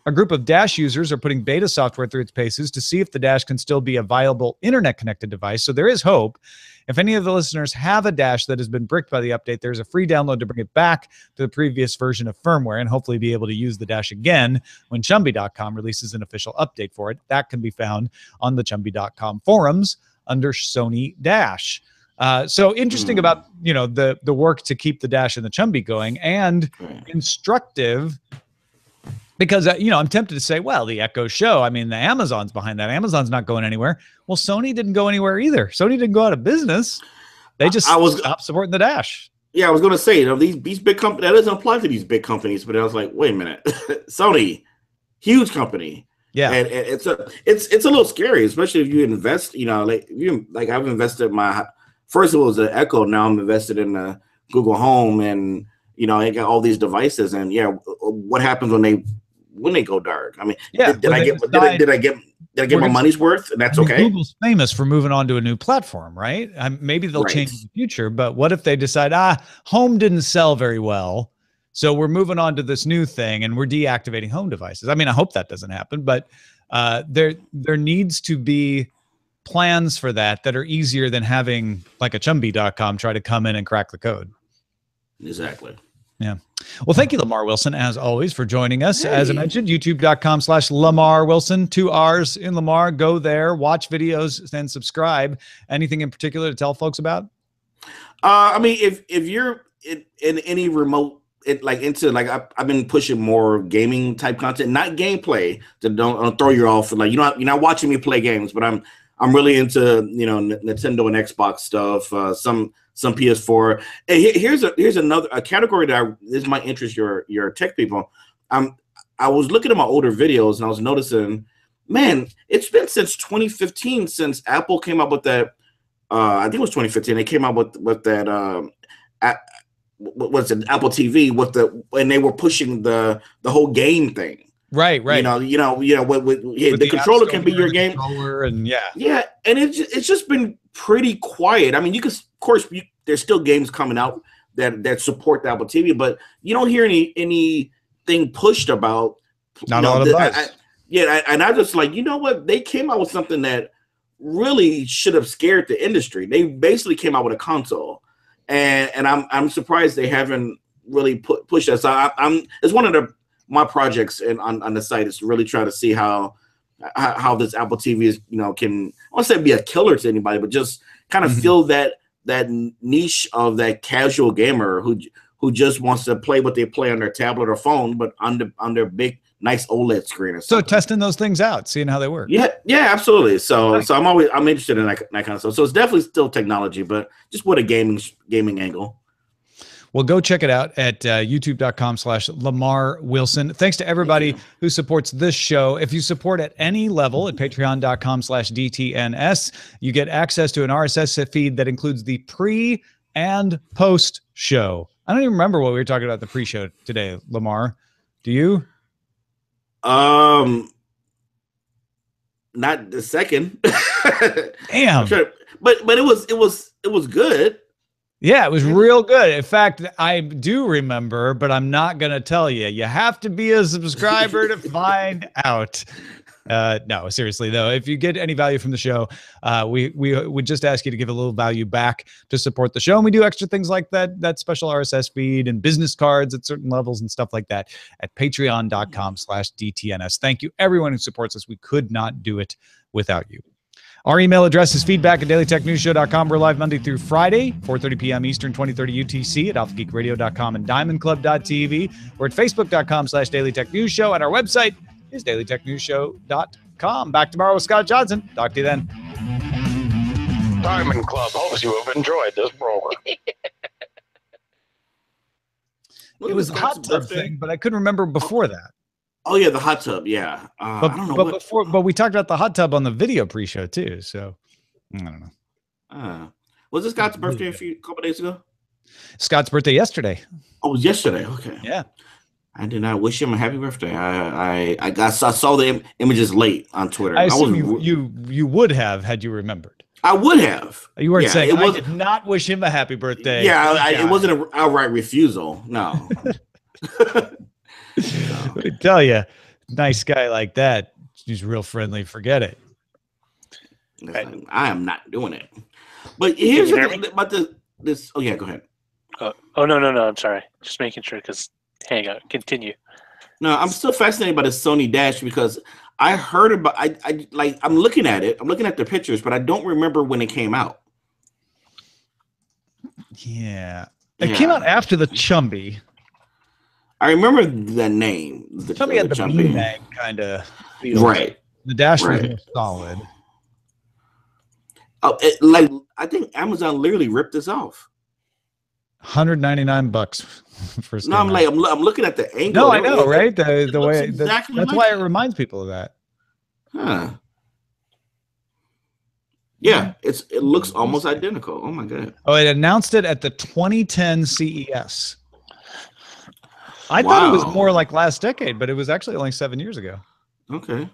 A group of Dash users are putting beta software through its paces to see if the Dash can still be a viable internet-connected device, so there is hope. If any of the listeners have a Dash that has been bricked by the update, there's a free download to bring it back to the previous version of firmware and hopefully be able to use the Dash again when Chumby.com releases an official update for it. That can be found on the Chumby.com forums under Sony Dash. So interesting about, the work to keep the Dash and the Chumby going, and instructive because, I'm tempted to say, well, the Echo Show, I mean, the Amazon's behind that. Amazon's not going anywhere. Well, Sony didn't go anywhere either. Sony didn't go out of business. They just stopped supporting the Dash. Yeah, I was going to say, these big companies, that doesn't apply to these big companies, but I was like, wait a minute. Sony, huge company. Yeah. And it's a little scary, especially if you invest, like I've invested first it was the Echo, now I'm invested in the Google Home, and, I got all these devices, and what happens when they go dark? I mean, did I get my money's worth? And that's okay. Google's famous for moving on to a new platform, right? Maybe they'll change in the future, but what if they decide, Home didn't sell very well, so we're moving on to this new thing and we're deactivating Home devices? I mean, I hope that doesn't happen, but there needs to be plans for that are easier than having like a Chumby.com try to come in and crack the code. Exactly. Yeah. Well, thank you, Lamar Wilson, as always, for joining us. Hey. As I mentioned, youtube.com/Lamar Wilson, 2 R's in Lamar. Go there, watch videos, then subscribe. Anything in particular to tell folks about? I mean, if in any remote, I've been pushing more gaming type content, not gameplay that don't throw you off. Like you're not watching me play games, but I'm really into Nintendo and Xbox stuff. Some PS4. And here's another category that this might interest your tech people. I was looking at my older videos and I was noticing, man, it's been since 2015 since Apple came up with that. I think it was 2015. They came out with that. What's it? Apple TV and they were pushing the whole game thing. Right. The controller can be your game. And and it's just been pretty quiet. I mean, of course, there's still games coming out that support the Apple TV, but you don't hear anything pushed about. Not a lot of buzz. And I just like, you know what? They came out with something that really should have scared the industry. They basically came out with a console, and I'm surprised they haven't really pushed us. It's one of my projects on the site is to really try to see how this Apple TV is, can, I won't say be a killer to anybody, but just kind of fill that niche of that casual gamer who just wants to play what they play on their tablet or phone, but on their big, nice OLED screen or something. So testing those things out, seeing how they work. Yeah, absolutely. So I'm interested in that kind of stuff. So it's definitely still technology, but just with a gaming angle. Well, go check it out at youtube.com/Lamar Wilson. Thanks to everybody who supports this show. If you support at any level at patreon.com/DTNS, you get access to an RSS feed that includes the pre and post show. I don't even remember what we were talking about the pre-show today, Lamar. Do you? Not the second. Damn. Sure. But it was good. Yeah, it was real good. In fact, I do remember, but I'm not going to tell you. You have to be a subscriber to find out. No, seriously, though, if you get any value from the show, we would just ask you to give a little value back to support the show. And we do extra things like that special RSS feed and business cards at certain levels and stuff like that at patreon.com/DTNS. Thank you, everyone who supports us. We could not do it without you. Our email address is feedback@dailytechnewsshow.com. We're live Monday through Friday, 4:30 p.m. Eastern, 2030 UTC at alphageekradio.com and diamondclub.tv. We're at facebook.com/dailytechnewsshow, and our website is dailytechnewsshow.com. Back tomorrow with Scott Johnson. Talk to you then. Diamond Club hopes you have enjoyed this program. It was the hot tub thing, but I couldn't remember before that. Oh yeah, the hot tub. Yeah, I don't know. But we talked about the hot tub on the video pre-show too. So I don't know. Was it Scott's birthday a couple days ago? Scott's birthday yesterday. Oh, it was yesterday. Okay. Yeah. I did not wish him a happy birthday. I saw the images late on Twitter. I assume you would have had you remembered. I would have. You weren't saying I did not wish him a happy birthday. Yeah, it wasn't an outright refusal. No. I tell you, nice guy like that, he's real friendly. Forget it. I am not doing it. But here's about this. Oh yeah, go ahead. Oh no! I'm sorry. Just making sure because hang on. Continue. No, I'm still fascinated by the Sony Dash because I heard about. I'm looking at it. I'm looking at the pictures, but I don't remember when it came out. Yeah, it came out after the Chumby. I remember the name. The Chumby had the beanbag kind of feel. Right. The Dash was more solid. Oh, I think Amazon literally ripped this off. $199 for. No, I'm looking at the angle. No, I know, right? The way that's why it reminds people of that. Huh. Yeah, it looks almost identical. Oh my god. Oh, it announced it at the 2010 CES. I thought it was more like last decade, but it was actually only 7 years ago. Okay.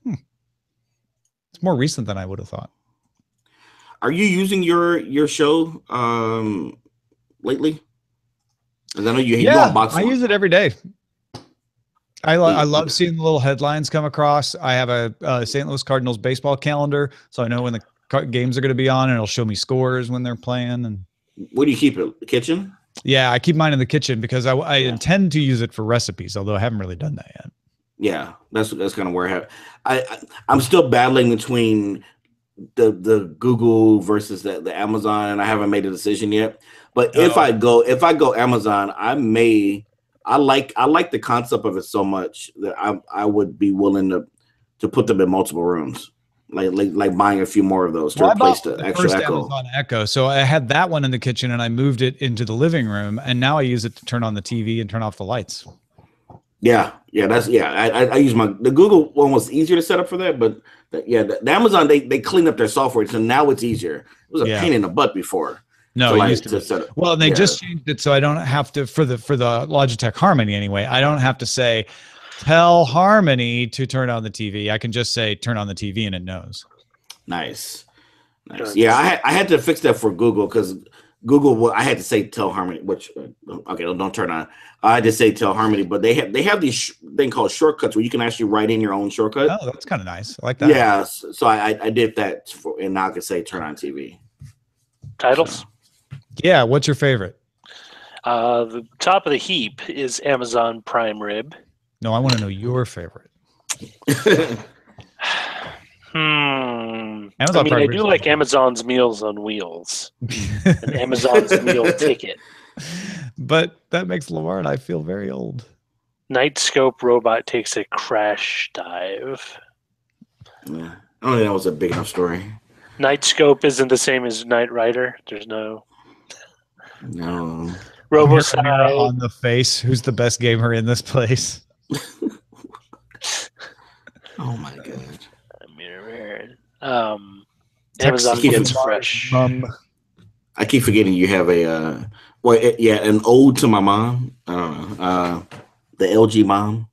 It's more recent than I would have thought. Are you using your show lately? Because I know you unbox. I use it every day. I love seeing the little headlines come across. I have a St. Louis Cardinals baseball calendar, so I know when the games are going to be on, and it'll show me scores when they're playing. And where do you keep it? The kitchen? Yeah, I keep mine in the kitchen because I intend to use it for recipes, although I haven't really done that yet. Yeah, that's kind of where I'm still battling between the Google versus the Amazon, and I haven't made a decision yet. But if I go Amazon, I like the concept of it so much that I would be willing to put them in multiple rooms. Like buying a few more of those to replace the extra first Echo. Amazon Echo. So I had that one in the kitchen and I moved it into the living room, and now I use it to turn on the TV and turn off the lights. Yeah. I use the Google one was easier to set up for that, but the Amazon they cleaned up their software, so now it's easier. It was a pain in the butt before. No, it used to set up. Well, and they just changed it so I don't have to for the Logitech Harmony anyway. I don't have to say tell Harmony to turn on the TV. I can just say turn on the TV and it knows. Nice. Yeah, I had to fix that for Google because Google. I had to say tell Harmony, which don't turn on. I had to say tell Harmony, but they have these thing called shortcuts where you can actually write in your own shortcut. Oh, that's kind of nice. I like that. Yeah, so I did that, and now I can say turn on TV. Titles. So. Yeah, what's your favorite? The top of the heap is Amazon Prime Rib. No, I want to know your favorite. I do like Amazon's Meals on Wheels and Amazon's Meal Ticket. But that makes Lamar and I feel very old. Nightscope robot takes a crash dive. Yeah, I don't think that was a big enough story. Nightscope isn't the same as Knight Rider. There's no. RoboSci on the face. Who's the best gamer in this place? Oh my god. Amazon gets fresh. I keep forgetting you have an ode to my mom. I don't know. The LG mom.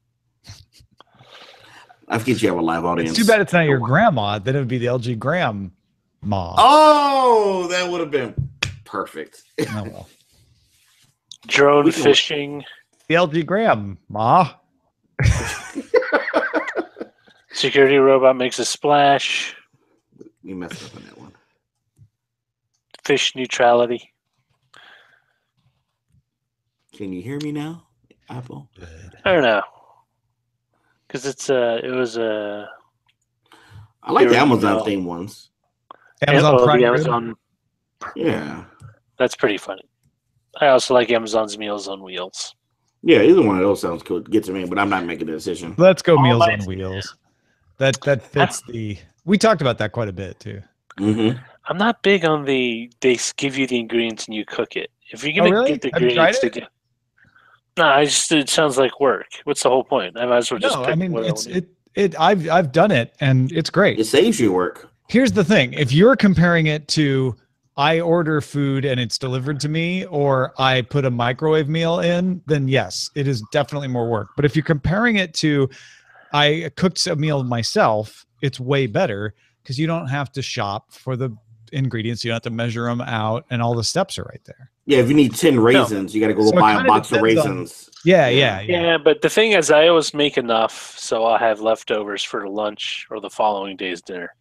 I forget you have a live audience. It's too bad it's not your grandma. Then it would be the LG grandma. Oh, that would have been perfect. Oh well. Drone fishing. The LG grandma. Security robot makes a splash. You messed up on that one. Fish neutrality. Can you hear me now, Apple? I don't know, because it was a. I like the Amazon theme ones. Amazon Prime. Amazon. Yeah, that's pretty funny. I also like Amazon's Meals on Wheels. Yeah, either one of those sounds cool. Get to me, but I'm not making a decision. Let's go Meals on Wheels. That fits the. We talked about that quite a bit too. Mm-hmm. I'm not big on they give you the ingredients and you cook it. If you're gonna get the ingredients to get. No, it sounds like work. What's the whole point? I might as well just. I've done it and it's great. It saves you work. Here's the thing: if you're comparing it to I order food and it's delivered to me, or I put a microwave meal in, then yes, it is definitely more work. But if you're comparing it to I cooked a meal myself, it's way better because you don't have to shop for the ingredients. You don't have to measure them out, and all the steps are right there. Yeah, if you need 10 raisins, you got to go buy a box of raisins. Yeah. But the thing is, I always make enough, so I'll have leftovers for lunch or the following day's dinner.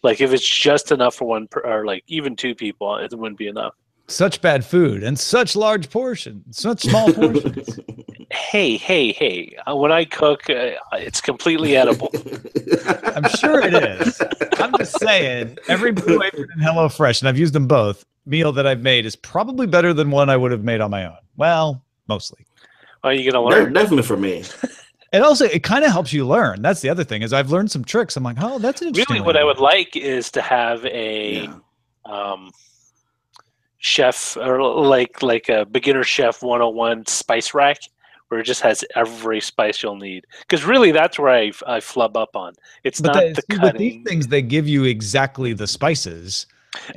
Like if it's just enough for one, or like even two people, it wouldn't be enough. Such bad food and such large portions, such small portions. Hey! When I cook, it's completely edible. I'm sure it is. I'm just saying, every Blue Apron and HelloFresh, and I've used them both, meal that I've made is probably better than one I would have made on my own. Well, mostly. Well, you're gonna learn. Definitely for me. And also, it kind of helps you learn. That's the other thing is I've learned some tricks. I'm like, oh, that's an interesting. Really, what I would like is to have a chef or like a beginner chef 101 spice rack where it just has every spice you'll need. Because really, that's where I flub up on. It's not the cutting. But these things, they give you exactly the spices.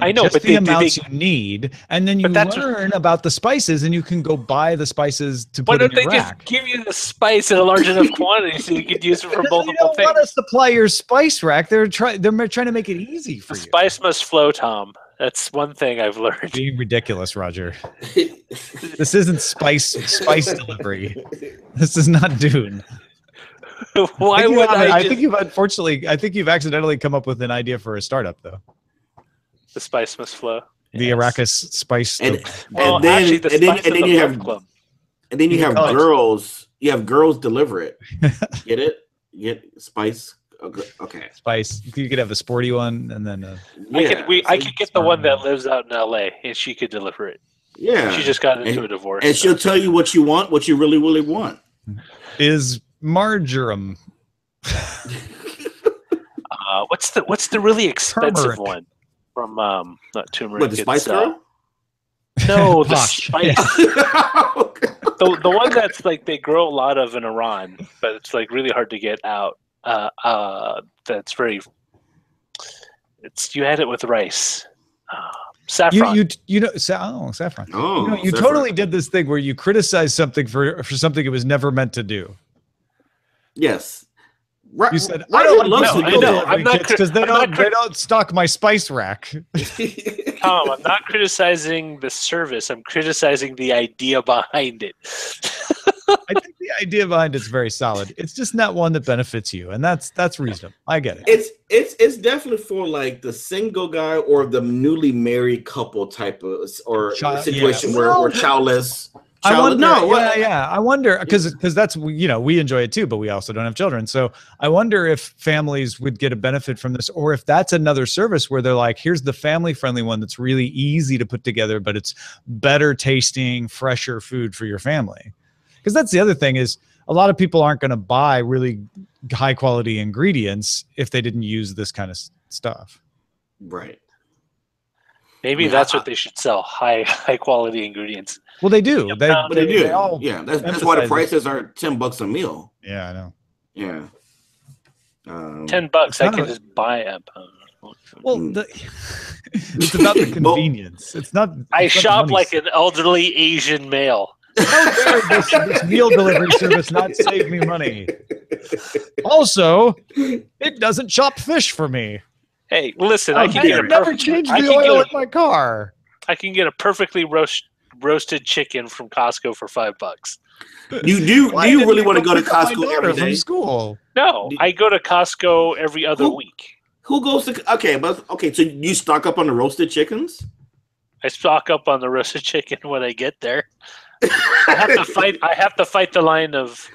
I know, just but the amounts you need, and then you learn about the spices, and you can go buy the spices to put in your rack. Why don't they just give you the spice in a large enough quantity so you could use it for multiple things? You don't want to supply your spice rack. They're trying to make it easy for you. Spice must flow, Tom. That's one thing I've learned. Being ridiculous, Roger. This isn't spice delivery. This is not Dune. Why would I think you've accidentally come up with an idea for a startup, though. The spice must flow. The Arrakis spice. And then you have girls. You have girls deliver it. Get it? Get spice. Okay. Spice. You could have a sporty one, and then I could get the one that lives out in LA, and she could deliver it. Yeah. She just got into a divorce. And she'll tell you what you want, what you really, really want. Is marjoram. What's the really expensive Turmeric. one from not turmeric? What, the Spice Girl? No, the Posh. spice. The one that's like they grow a lot of in Iran, but it's like really hard to get out. That's very. It's you had it with rice. Saffron. You know saffron. Oh, you know, you saffron. totally did this thing where you criticize something for something it was never meant to do. Yes. You said Roger I don't loves know. to I do know. that. I'm not because they don't stock my spice rack. Tom, I'm not criticizing the service. I'm criticizing the idea behind it. I think the idea behind it's very solid. It's just not one that benefits you, and that's reasonable. I get it. It's definitely for like the single guy or the newly married couple type of situation where we're childless. I wonder, No, I wonder because that's we enjoy it too, but we also don't have children. So I wonder if families would get a benefit from this, or if that's another service where they're like, here's the family friendly one that's really easy to put together, but it's better tasting, fresher food for your family. Because that's the other thing is a lot of people aren't going to buy really high quality ingredients if they didn't use this kind of stuff. Right. Maybe that's what they should sell: high quality ingredients. Well, they do. They do. They all that's why the prices are $10 a meal. Yeah, I know. Yeah. $10. I can just buy a. Well, it's about the convenience. It's not. I shop like an elderly Asian male. How dare this meal delivery service not save me money? Also, it doesn't chop fish for me. Hey, listen, I can never change the oil in my car. I can get a perfectly roasted chicken from Costco for $5. Do you really want to go to Costco every day? From school? No, I go to Costco every other week. Who goes to? Okay, so you stock up on the roasted chickens? I stock up on the roasted chicken when I get there. I have to fight the line of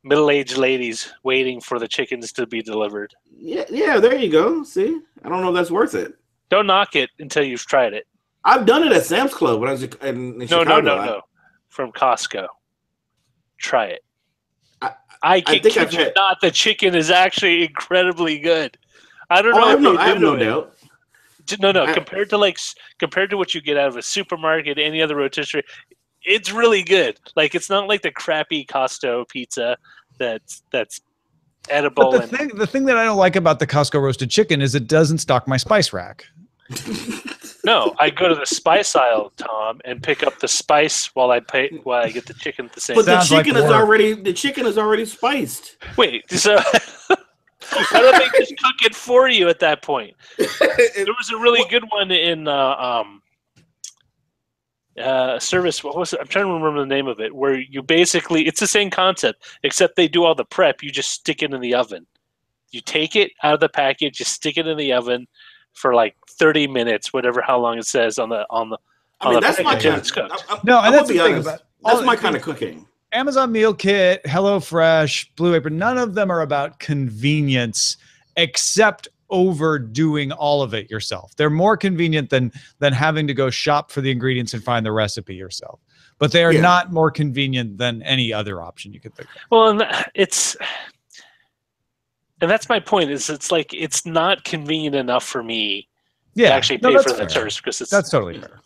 middle-aged ladies waiting for the chickens to be delivered. Yeah, there you go. See, I don't know if that's worth it. Don't knock it until you've tried it. I've done it at Sam's Club when I was in Chicago. No. From Costco. Try it. I kid you not, the chicken is actually incredibly good. I don't know. I have no doubt. No. Compared to what you get out of a supermarket, any other rotisserie, it's really good. Like it's not like the crappy Costco pizza that's edible. But the thing that I don't like about the Costco roasted chicken is it doesn't stock my spice rack. No, I go to the spice aisle, Tom, and pick up the spice while I get the chicken at the same time. But the chicken is already spiced. Wait, so why don't they just cook it for you at that point? There was a really good one in service. What was it? I'm trying to remember the name of it. Where you basically, it's the same concept, except they do all the prep. You just stick it in the oven. You take it out of the package, you stick it in the oven for like 30 minutes, how long it says on the. That's my kind. That's the thing about that's my kind of cooking. Amazon Meal Kit, HelloFresh, Blue Apron, none of them are about convenience, except overdoing all of it yourself. They're more convenient than having to go shop for the ingredients and find the recipe yourself. But they are not more convenient than any other option you could think of. Well, and that's my point. It's like it's not convenient enough for me to actually pay for that service because that's totally fair.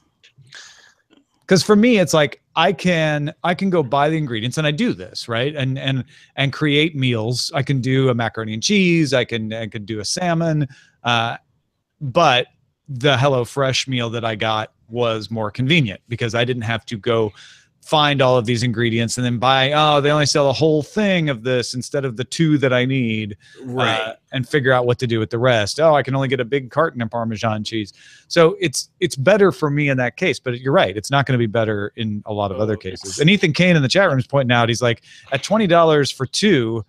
Because for me, it's like I can go buy the ingredients and I do this, right? And create meals. I can do a macaroni and cheese. I can do a salmon. But the HelloFresh meal that I got was more convenient because I didn't have to go find all of these ingredients and then buy, they only sell a whole thing of this instead of the 2 that I need, right? And figure out what to do with the rest. I can only get a big carton of Parmesan cheese. So it's better for me in that case, but you're right. It's not going to be better in a lot of other cases. And Ethan Kane in the chat room is pointing out, he's like, at $20 for 2,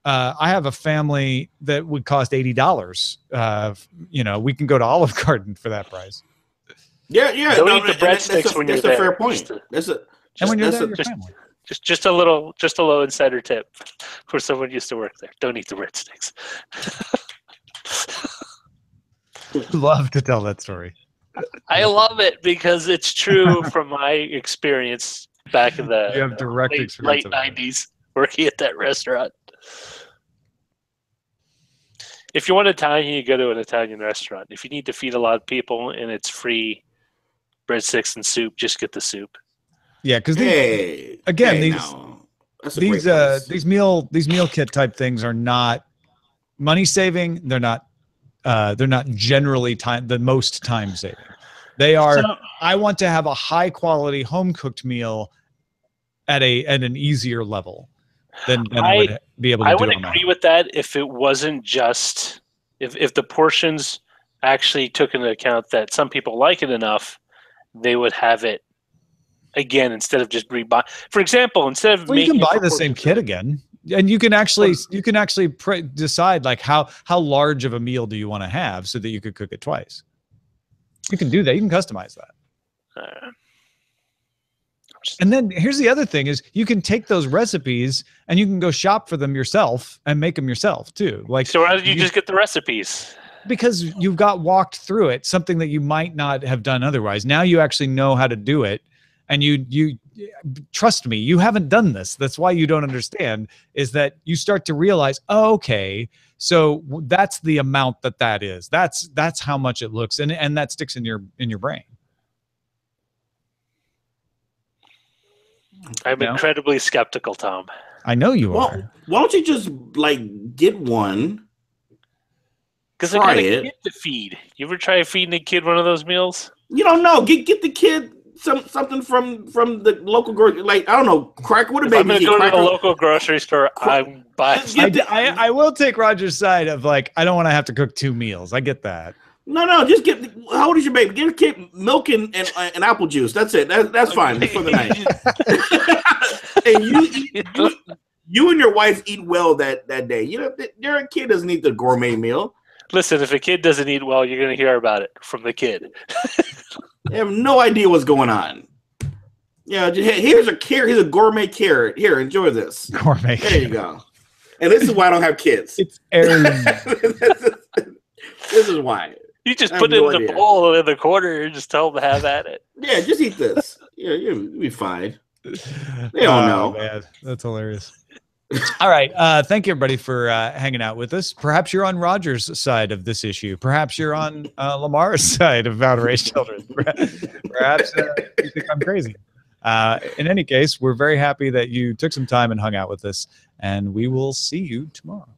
I have a family that would cost $80. We can go to Olive Garden for that price. Yeah. Don't eat the breadsticks when you're there. That's a fair point. And when you're there, your family. Just a little insider tip for someone who used to work there. Don't eat the breadsticks. Love to tell that story. I love it because it's true from my experience back in the You have direct late experience of it. 90s working at that restaurant. If you want Italian, you go to an Italian restaurant. If you need to feed a lot of people and it's free breadsticks and soup, just get the soup. Yeah, because Hey, again, hey, these now. That's a great place. these meal kit type things are not money saving. They're not generally the most time saving. They are. So- I want to have a high quality home cooked meal at an easier level than I would be able to I do. would agree with that if it wasn't just if the portions actually took into account that some people like it enough, they would have it again instead of just rebuy. For example, instead of you can making it buy for the same portions kit again, and you can actually decide like how large of a meal do you want to have so that you could cook it twice. You can do that. You can customize that. And then here's the other thing is you can take those recipes and you can go shop for them yourself and make them yourself too. Like, so how did you just get the recipes? Because you've got walked through it, something that you might not have done otherwise. Now you actually know how to do it. And you trust me, you haven't done this. That's why you don't understand, is that you start to realize, oh, okay, so that's the amount that is. That's how much it looks. And that sticks in your brain. I'm incredibly skeptical, Tom. I know you Well, are. why don't you just like get one? Because I got a kid to feed. You ever try feeding a kid one of those meals? You don't know. Get the kid something from the local grocery. Like, I don't know, cracker. What a baby. I'm gonna go to the local grocery store. I'm buying. I will take Roger's side of like, I don't want to have to cook 2 meals. I get that. No, just get. How old is your baby? Get a kid milk and apple juice. That's it. That's fine for the night. And you and your wife eat well that day. You know, your kid doesn't eat the gourmet meal. Listen, if a kid doesn't eat well, you're going to hear about it from the kid. They have no idea what's going on. Yeah, here's a gourmet carrot. Here, enjoy this. Gourmet. There you go. And this is why I don't have kids. It's heirloom. This is why. You just put it in the bowl in the corner and just tell them to have at it. Yeah, just eat this. Yeah, you'll be fine. They don't know. Man, that's hilarious. All right. Thank you, everybody, for hanging out with us. Perhaps you're on Roger's side of this issue. Perhaps you're on Lamar's side of how to raise children. Perhaps you think I'm crazy. In any case, we're very happy that you took some time and hung out with us, and we will see you tomorrow.